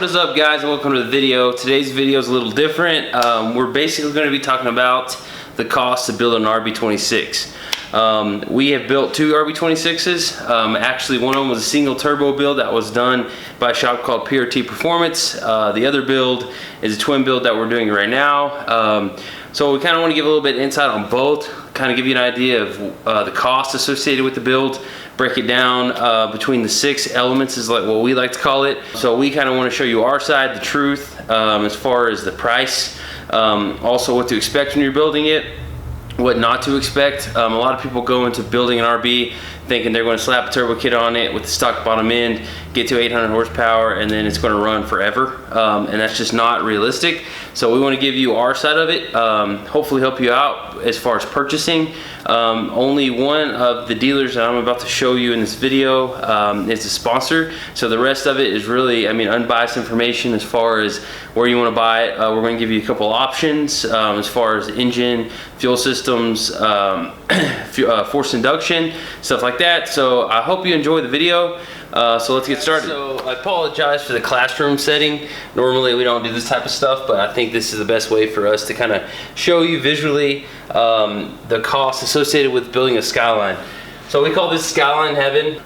What is up, guys, and welcome to the video. Today's video is a little different. We're basically going to be talking about the cost to build an RB26. We have built two RB26s. Actually, one of them was a single turbo build that was done by a shop called PRT Performance. The other build is a twin build that we're doing right now. So we kind of want to give a little bit of insight on both, kind of give you an idea of the cost associated with the build, break it down between the 6 elements is like what we like to call it. So we kind of want to show you our side, the truth, as far as the price, also what to expect when you're building it, what not to expect. A lot of people go into building an RB thinking they're going to slap a turbo kit on it with the stock bottom end, get to 800 horsepower, and then it's going to run forever. And that's just not realistic. So we want to give you our side of it, hopefully help you out as far as purchasing. Only one of the dealers that I'm about to show you in this video is a sponsor. So the rest of it is really, unbiased information as far as where you want to buy it. We're going to give you a couple options as far as engine, fuel systems, forced induction, stuff like that. So I hope you enjoy the video. So let's get started. So I apologize for the classroom setting. Normally we don't do this type of stuff, but I think this is the best way for us to kind of show you visually the cost associated with building a Skyline. So we call this Skyline Heaven.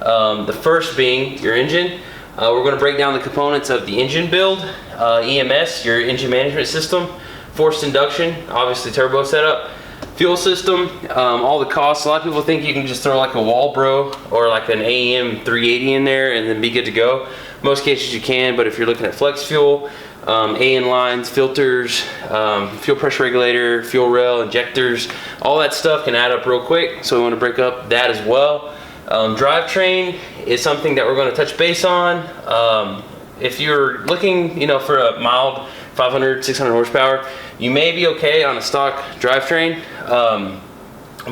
The first being your engine. We're going to break down the components of the engine build, EMS, your engine management system, forced induction, obviously turbo setup, fuel system, all the costs. A lot of people think you can just throw like a Walbro or like an AM 380 in there and then be good to go. Most cases you can, but if you're looking at flex fuel, AN lines, filters, fuel pressure regulator, fuel rail, injectors, all that stuff can add up real quick. So we want to break up that as well. Drivetrain is something that we're going to touch base on. If you're looking, for a mild 500, 600 horsepower, you may be okay on a stock drivetrain,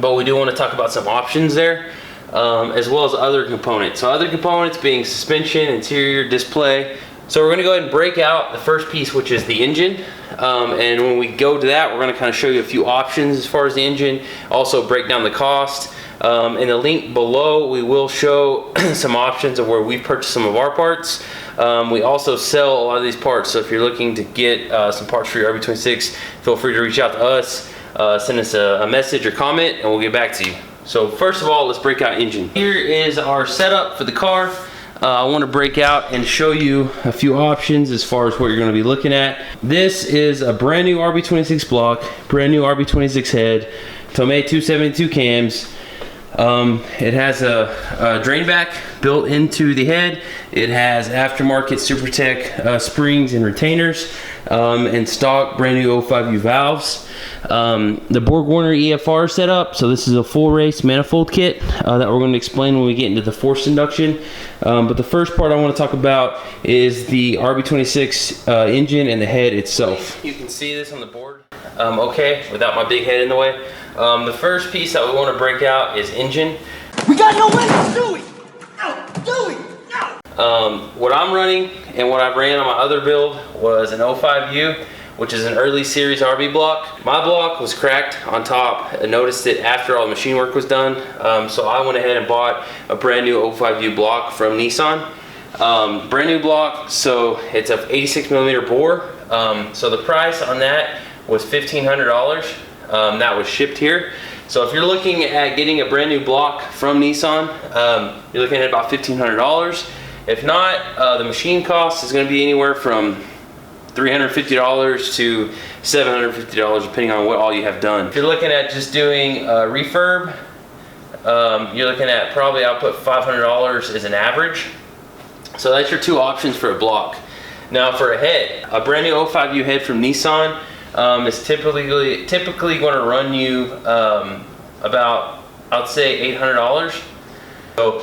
but we do want to talk about some options there, as well as other components. So other components being suspension, interior, display. So we're going to go ahead and break out the first piece, which is the engine. And when we go to that, we're going to kind of show you a few options as far as the engine, also break down the cost. In the link below, we will show some options of where we've purchased some of our parts. We also sell a lot of these parts, so if you're looking to get some parts for your RB26, feel free to reach out to us, send us a message or comment, and we'll get back to you. So first of all, let's break out engine. Here is our setup for the car. I want to break out and show you a few options as far as what you're going to be looking at. This is a brand new RB26 block, brand new RB26 head, Tacoma 272 cams. It has a drain back built into the head. It has aftermarket SuperTech springs and retainers, and stock brand new 05U valves. The Borg-Warner EFR setup. So this is a full race manifold kit that we're going to explain when we get into the forced induction. But the first part I want to talk about is the RB26 engine and the head itself. You can see this on the board. Okay, without my big head in the way. The first piece that we want to break out is engine. We got no windows, do we? No, do we? No. What I'm running and what I ran on my other build was an 05U, which is an early series RB block. My block was cracked on top. I noticed it after all the machine work was done. So I went ahead and bought a brand new 05U block from Nissan. Brand new block, so it's a 86 millimeter bore. So the price on that was $1,500. That was shipped here. So if you're looking at getting a brand new block from Nissan, you're looking at about $1,500. If not, the machine cost is going to be anywhere from $350 to $750, depending on what all you have done. If you're looking at just doing refurb, you're looking at probably, I'll put $500 as an average. So that's your two options for a block. Now for a head, a brand new 05U head from Nissan is typically going to run you about, I'd say, $800. So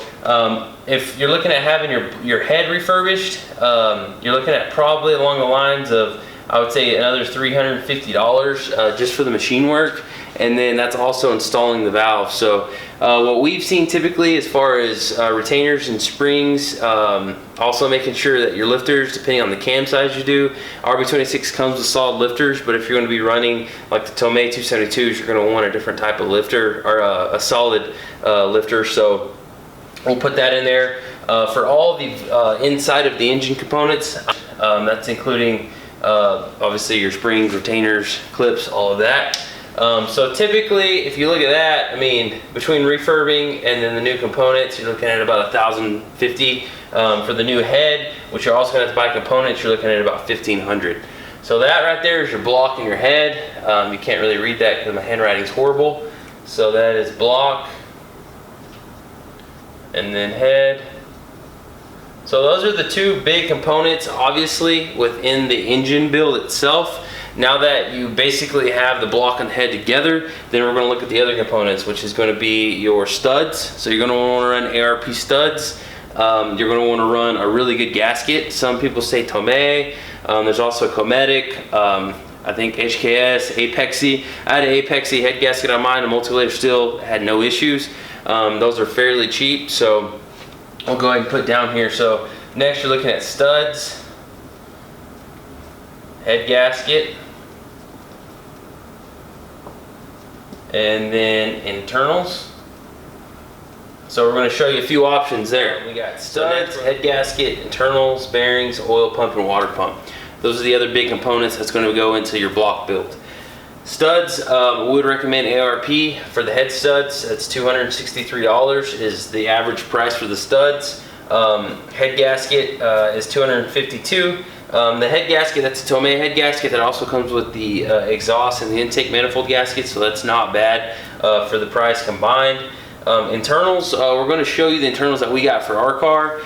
if you're looking at having your head refurbished, you're looking at probably along the lines of, I would say, another $350 just for the machine work, and then that's also installing the valve. So what we've seen typically as far as retainers and springs, also making sure that your lifters, depending on the cam size you do, RB26 comes with solid lifters, but if you're going to be running like the Tacoma 272s, you're going to want a different type of lifter, or a solid lifter. So we'll put that in there. For all the inside of the engine components, That's including obviously your springs, retainers, clips, all of that. So typically, if you look at that, I mean, between refurbing and then the new components, you're looking at about $1,050. For the new head, which you're also going to have to buy components, you're looking at about $1,500. So that right there is your block and your head. You can't really read that because my handwriting is horrible. So that is block and then head. So those are the two big components, obviously, within the engine build itself. Now that you basically have the block and head together, then we're going to look at the other components, which is going to be your studs. So you're going to want to run ARP studs. You're going to want to run a really good gasket. Some people say Tome. There's also Cometic. I think HKS, Apexy. I had an Apexy head gasket on mine. A multi-layer steel, had no issues. Those are fairly cheap, so I'll go ahead and put down here. So next you're looking at studs, head gasket, and then internals. So we're going to show you a few options there. We got studs, head gasket, internals, bearings, oil pump, and water pump. Those are the other big components that's going to go into your block build. Studs, we would recommend ARP for the head studs. That's $263 is the average price for the studs. Head gasket is $252. The head gasket, that's a Tome head gasket that also comes with the exhaust and the intake manifold gasket, so that's not bad for the price combined. Internals, we're going to show you the internals that we got for our car.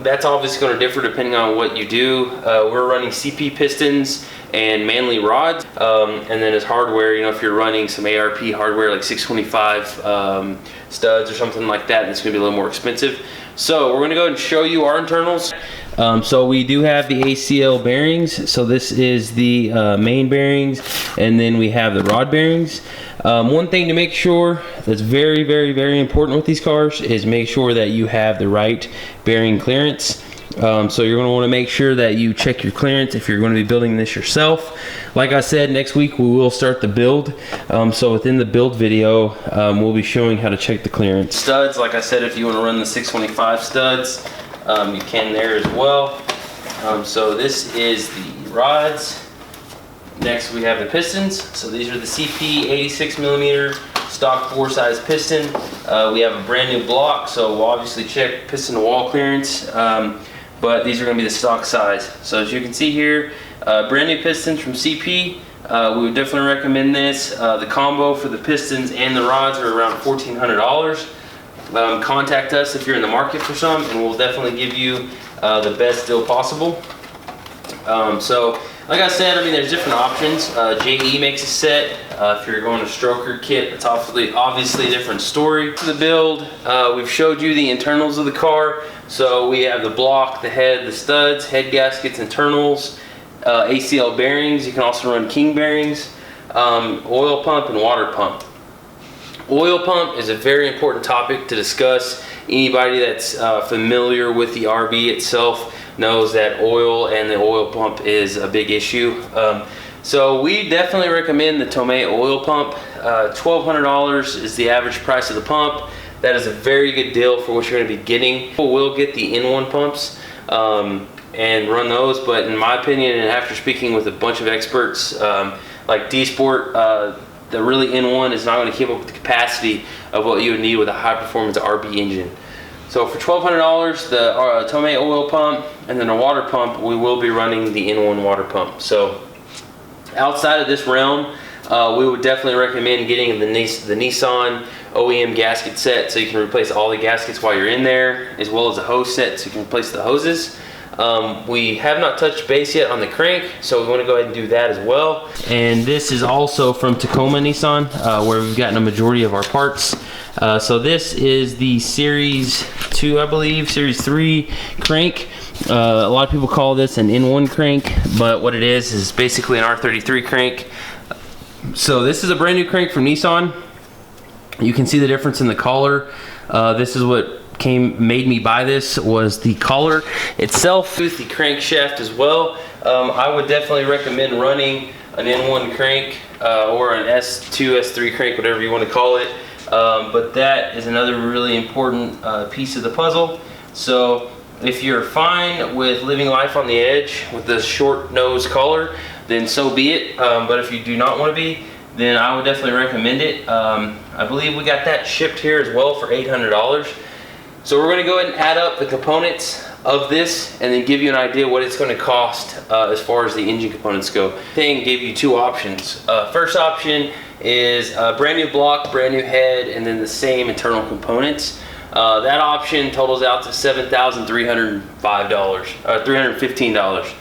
That's obviously going to differ depending on what you do. We're running CP pistons and manly rods, and then as hardware, you know, if you're running some ARP hardware like 625 studs or something like that, it's going to be a little more expensive. So we're going to go ahead and show you our internals. So we do have the ACL bearings. So this is the main bearings, and then we have the rod bearings. One thing to make sure that's very, very, very important with these cars is make sure that you have the right bearing clearance. So you're going to want to make sure that you check your clearance if you're going to be building this yourself. Like I said, next week we will start the build. So within the build video, we'll be showing how to check the clearance. Studs, like I said, if you want to run the 625 studs, you can there as well. So this is the rods. Next we have the pistons. So these are the CP 86mm stock 4 size piston. We have a brand new block, so we'll obviously check piston to wall clearance, but these are going to be the stock size. So as you can see here, brand new pistons from CP. We would definitely recommend this. The combo for the pistons and the rods are around $1,400. Contact us if you're in the market for some, and we'll definitely give you the best deal possible. So like I said, I mean, there's different options. JE makes a set. If you're going to stroker kit, it's obviously a different story. For the build, we've showed you the internals of the car. So we have the block, the head, the studs, head gaskets, internals, ACL bearings. You can also run King bearings, oil pump, and water pump. Oil pump is a very important topic to discuss. Anybody that's familiar with the RB itself knows that oil and the oil pump is a big issue. So we definitely recommend the Tome oil pump. $1,200 is the average price of the pump. That is a very good deal for what you're going to be getting. People will get the N1 pumps and run those, but in my opinion, and after speaking with a bunch of experts like D-Sport, the really N1 is not going to keep up with the capacity of what you would need with a high performance RB engine. So for $1,200, the Tome oil pump, and then a water pump, we will be running the N1 water pump. So outside of this realm, we would definitely recommend getting the Nissan OEM gasket set, so you can replace all the gaskets while you're in there, as well as a hose set so you can replace the hoses. We have not touched base yet on the crank, so we want to go ahead and do that as well. And this is also from Tacoma Nissan, where we've gotten a majority of our parts. So this is the Series 2, I believe, Series 3 crank. A lot of people call this an N1 crank, but what it is basically an R33 crank. So this is a brand new crank from Nissan. You can see the difference in the collar. This is what made me buy this, was the collar itself with the crankshaft as well. I would definitely recommend running an N1 crank or an S2, S3 crank, whatever you want to call it. But that is another really important piece of the puzzle. So If you're fine with living life on the edge with this short nose collar, then so be it. But if you do not want to be, then I would definitely recommend it. I believe we got that shipped here as well for $800. So we're going to go ahead and add up the components of this and then give you an idea what it's going to cost as far as the engine components go. Thing gave you two options. First option is a brand new block, brand new head, and then the same internal components. That option totals out to $7,315.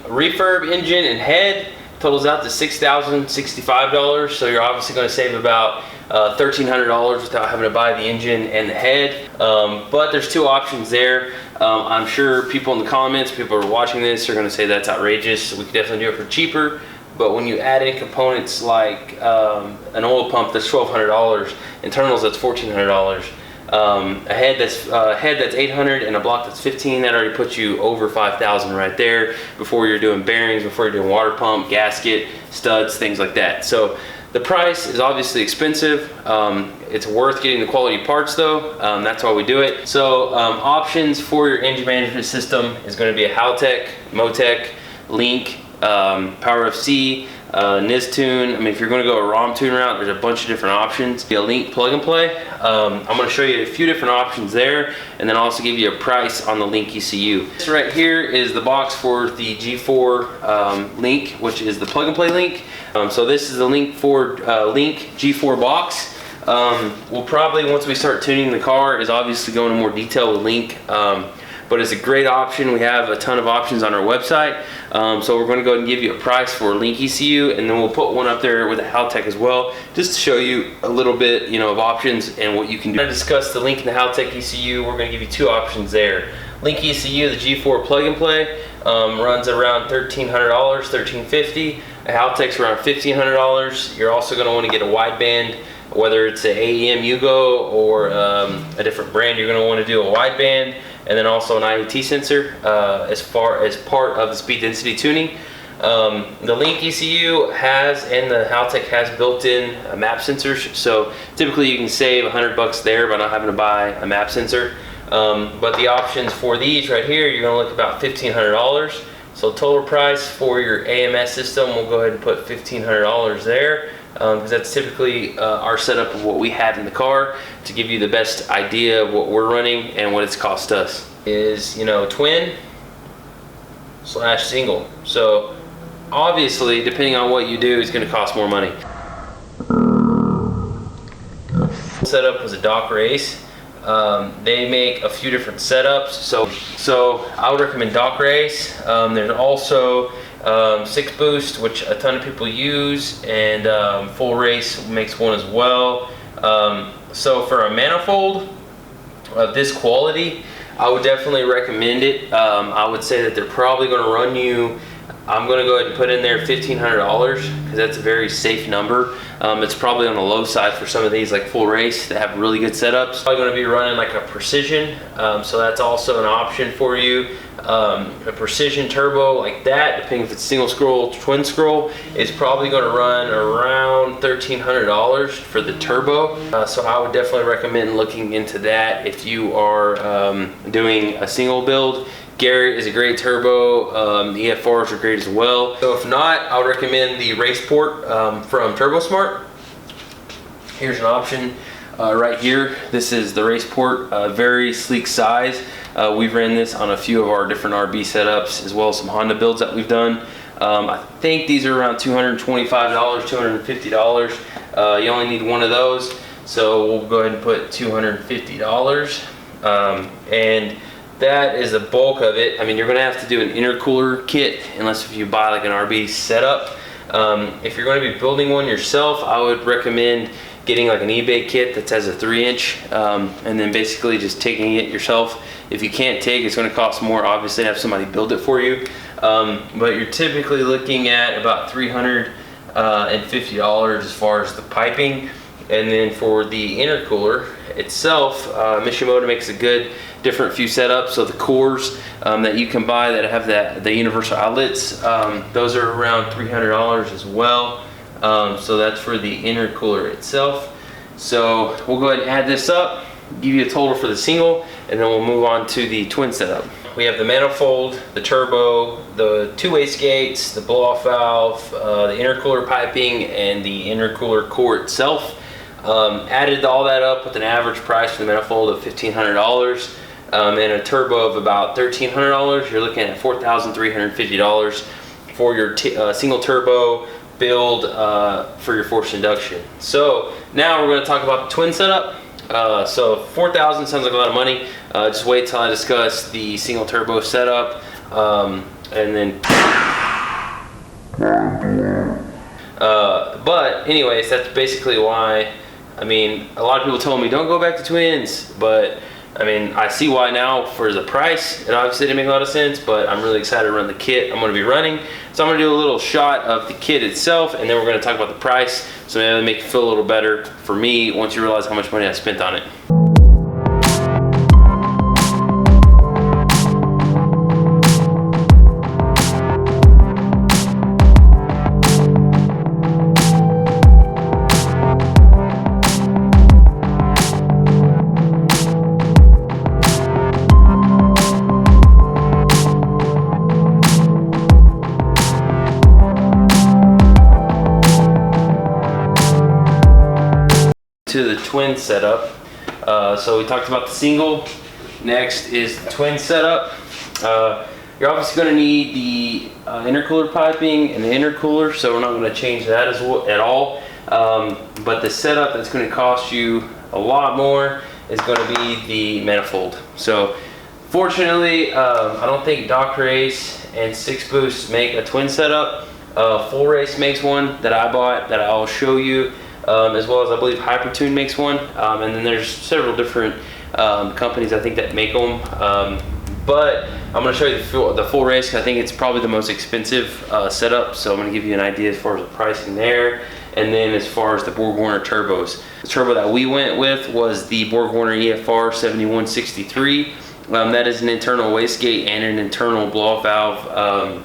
Refurb engine and head totals out to $6,065. So you're obviously going to save about $1,300 without having to buy the engine and the head. But there's two options there. I'm sure people in the comments, people who are watching this, are going to say that's outrageous. So we can definitely do it for cheaper. But when you add in components like an oil pump that's $1,200, internals that's $1,400, a head that's $800 and a block that's $15, that already puts you over $5,000 right there before you're doing bearings, before you're doing water pump, gasket, studs, things like that. So the price is obviously expensive. It's worth getting the quality parts though. That's why we do it. So options for your engine management system is going to be a Haltech, Motec, Link, Power FC, Nistune. I mean, if you're going to go a ROM tune route, there's a bunch of different options. A Link plug and play. I'm going to show you a few different options there, and then also give you a price on the Link ECU. This right here is the box for the G4 Link, which is the plug and play Link. So this is the Link G4 box. We'll probably, once we start tuning the car, is obviously go into more detail with Link. But it's a great option. We have a ton of options on our website. So we're going to go ahead and give you a price for Link ECU, and then we'll put one up there with a Haltech as well, just to show you a little bit, of options and what you can do. We're going to discuss the Link and the Haltech ECU. We're going to give you two options there. Link ECU, the G4 plug and play, runs around $1,300, $1,350. A Haltech's around $1,500. You're also going to want to get a wideband, whether it's an AEM Yugo or a different brand. You're going to want to do a wideband, and then also an IoT sensor as far as part of the speed density tuning. The Link ECU has, and the Haltech has built-in map sensors, so typically you can save $100 there by not having to buy a map sensor. But the options for these right here, you're going to look about $1,500. So total price for your AMS system, we'll go ahead and put $1,500 there. Because that's typically our setup of what we have in the car, to give you the best idea of what we're running and what it's cost us. Is twin / single. So obviously, depending on what you do, it's going to cost more money. Setup was a Dock Race. They make a few different setups. So I would recommend Dock Race. There's also 6 Boost, which a ton of people use, and Full Race makes one as well. So for a manifold of this quality, I would definitely recommend it. I would say that they're probably going to run you, I'm going to go ahead and put in there $1,500, because that's a very safe number. It's probably on the low side for some of these, like Full Race, that have really good setups. Probably going to be running like a Precision, so that's also an option for you. A Precision turbo like that, depending if it's single scroll, twin scroll, is probably going to run around $1,300 for the turbo. So I would definitely recommend looking into that if you are doing a single build. Garrett is a great turbo. The EFRs are great as well. So if not, I would recommend the Raceport from TurboSmart. Here's an option right here. This is the Raceport, very sleek size. We've ran this on a few of our different RB setups, as well as some Honda builds that we've done. I think these are around $225, $250. You only need one of those, so we'll go ahead and put $250. And that is the bulk of it. I mean, you're going to have to do an intercooler kit, unless if you buy like an RB setup. If you're going to be building one yourself, I would recommend getting like an eBay kit that has a 3-inch, and then basically just taking it yourself. If you can't take, it's going to cost more, obviously, to have somebody build it for you. But you're typically looking at about $350 as far as the piping. And then for the intercooler itself, Mishimoto makes a good different few setups. So the cores that you can buy that have the universal outlets, those are around $300 as well. So that's for the intercooler itself. So we'll go ahead and add this up. give you a total for the single, and then we'll move on to the twin setup. We have the manifold, the turbo, the two wastegates, the blow-off valve, the intercooler piping, and the intercooler core itself. Added all that up with an average price for the manifold of $1,500 and a turbo of about $1,300. You're looking at $4,350 for your single turbo build for your forced induction. So now we're going to talk about the twin setup. So $4,000 sounds like a lot of money. Just wait till I discuss the single turbo setup, and then. But anyways, that's basically why. I mean, a lot of people told me don't go back to twins, but I mean, I see why now for the price. It obviously didn't make a lot of sense, but I'm really excited to run the kit I'm going to be running. So I'm going to do a little shot of the kit itself, and then we're going to talk about the price, so maybe it'll make it feel a little better for me once you realize how much money I spent on it. To the twin setup. So we talked about the single. Next is the twin setup. You're obviously going to need the intercooler piping and the intercooler, so we're not going to change that at all. But the setup that's going to cost you a lot more is going to be the manifold. So fortunately, I don't think Doc Race and Six Boost make a twin setup. Full Race makes one that I bought that I'll show you. As well as I believe Hypertune makes one, and then there's several different companies I think that make them. But I'm going to show you the full Race. I think it's probably the most expensive setup, so I'm going to give you an idea as far as the pricing there. And then as far as the BorgWarner turbos, the turbo that we went with was the BorgWarner EFR 7163. That is an internal wastegate and an internal blow-off valve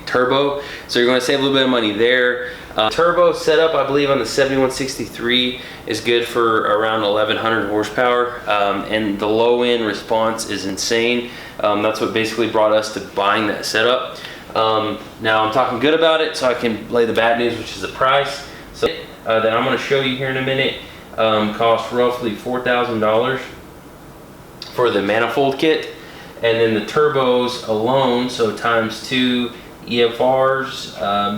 turbo, so you're going to save a little bit of money there. Turbo setup, I believe, on the 7163 is good for around 1100 horsepower, and the low end response is insane. That's what basically brought us to buying that setup. Now I'm talking good about it, so I can lay the bad news, which is the price. So that I'm going to show you here in a minute cost roughly $4,000 for the manifold kit, and then the turbos alone, so times 2 EFRs,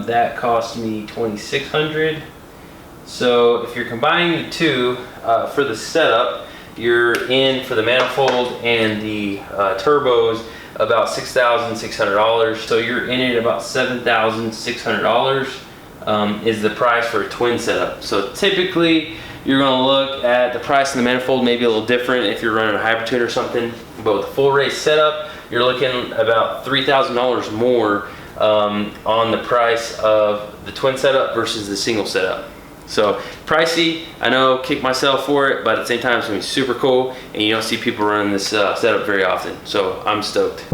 that cost me $2,600. So if you're combining the two for the setup, you're in for the manifold and the turbos about $6,600. So you're in it about $7,600 is the price for a twin setup. So typically you're going to look at the price of the manifold, maybe a little different if you're running a Hypertune or something, but with the full Race setup, you're looking about $3,000 more on the price of the twin setup versus the single setup. So pricey, I know, kick myself for it, but at the same time it's going to be super cool, and you don't see people running this setup very often, so I'm stoked.